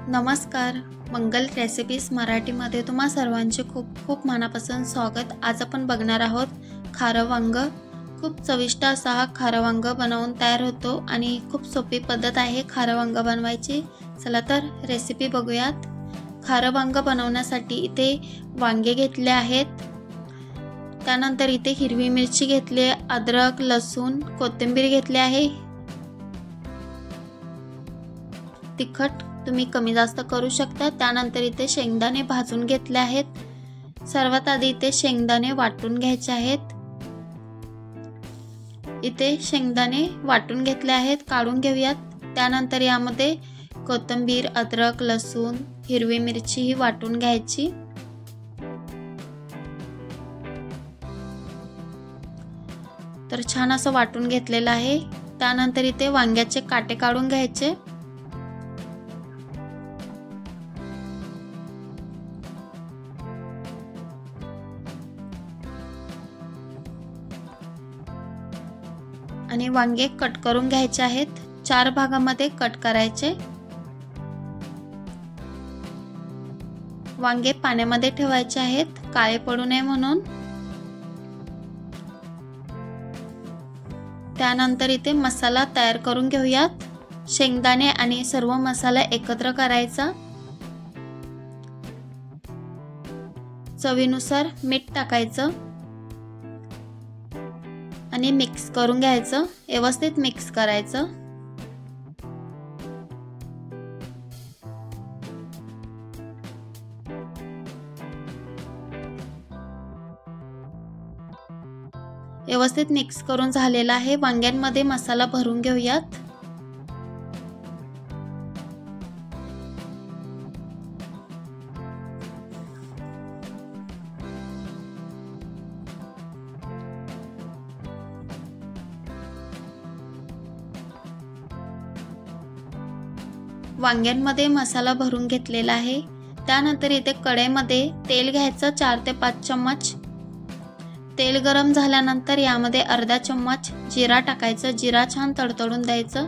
नमस्कार, मंगल रेसिपीज मराठीमध्ये तुम्हा सर्वांचे खूप खूप मनापासून स्वागत। आज आपण बघणार आहोत खारं वांग। खूप चविष्ट असा हा खारं वांग बनवून तयार होतो आणि खूप सोपी पद्धत आहे खारं वांग बनवायची। चला तर रेसिपी बघूयात। खारं वांग बनवण्यासाठी इथे वांगे घेतले आहेत, त्यानंतर इथे हिरवी मिरची घेतली आहे, अद्रक, लसूण, कोथिंबीर घेतली आहे। तिखट तुम्ही कमी जास्त करू शकता। त्यानंतर इथे शेंगदाणे भाजून घेतले आहेत। सर्वात आधी इथे शेंगदाणे वाटून घ्यायचे आहेत। इथे शेंगदाणे वाटून घेतले आहेत, काढून घेऊयात। त्यानंतर यामध्ये कोथिंबीर, अद्रक, लसूण, हिरवी मिरची ही वाटून घ्यायची। तर छान असं वाटून घेतलेलं आहे। त्यानंतर इथे वांग्याचे काटे काढून घ्यायचे। आणि वांगे कट करून घ्यायचे आहेत, 4 भागामध्ये कट करायचे। वांगे पाण्यामध्ये ठेवायचे आहेत, काळे पडू नये म्हणून। त्यानंतर इथे मसाला तयार करून घेऊयात। शेंगदाणे आणि सर्व मसाला एकत्र करायचा। चवीनुसार मीठ टाकायचं आणि मिक्स करून घ्यायचं, व्यवस्थित मिक्स करायचं। व्यवस्थित मिक्स करून झालेला आहे। वांग्यांमध्ये मसाला भरून घेऊयात। वांग्यांमध्ये मसाला भरून घेतलेला आहे। त्यानंतर इथे कढईमध्ये तेल घ्यायचं, 4 ते 5 चम्मच। तेल गरम झाल्यानंतर यामध्ये अर्धा चम्मच जिरा टाकायचं। जिरा छान तडतडून द्यायचं।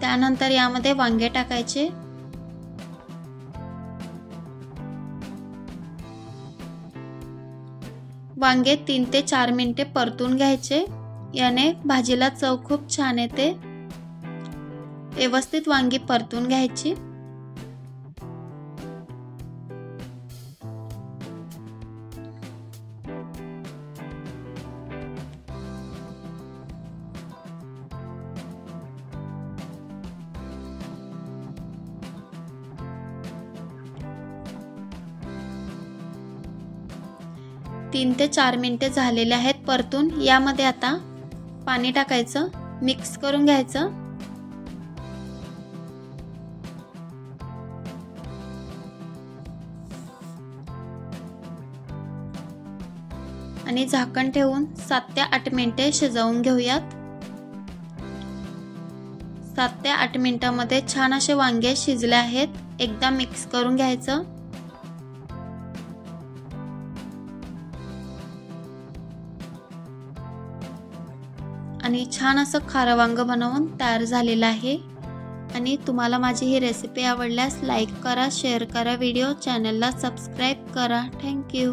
त्यानंतर यामध्ये वांगे टाकायचे। वांगे 3 ते 4 मिनिटे परतून घ्यायचे, याने भाजीला चव खूप छान येते। व्यवस्थित वांगी परतून घ्यायची। तीन ते 4 मिनिटे झालेले आहेत परतून। यामध्ये आता पाणी टाकायचं, मिक्स करून घ्यायचं। आणि झाकण ठेवून 7 ते 8 मिनिटे शिजवून घेऊयात। 7 ते 8 मिनिटांमध्ये छान असे वांगे शिजले आहेत। एकदा मिक्स करून घ्यायचं। आणि छान असं खारं वांग बनवून तयार झालेलं आहे। आणि तुम्हाला माझी ही रेसिपी आवडल्यास लाईक करा, शेअर करा, व्हिडिओ चॅनलला सबस्क्राईब करा। Thank you.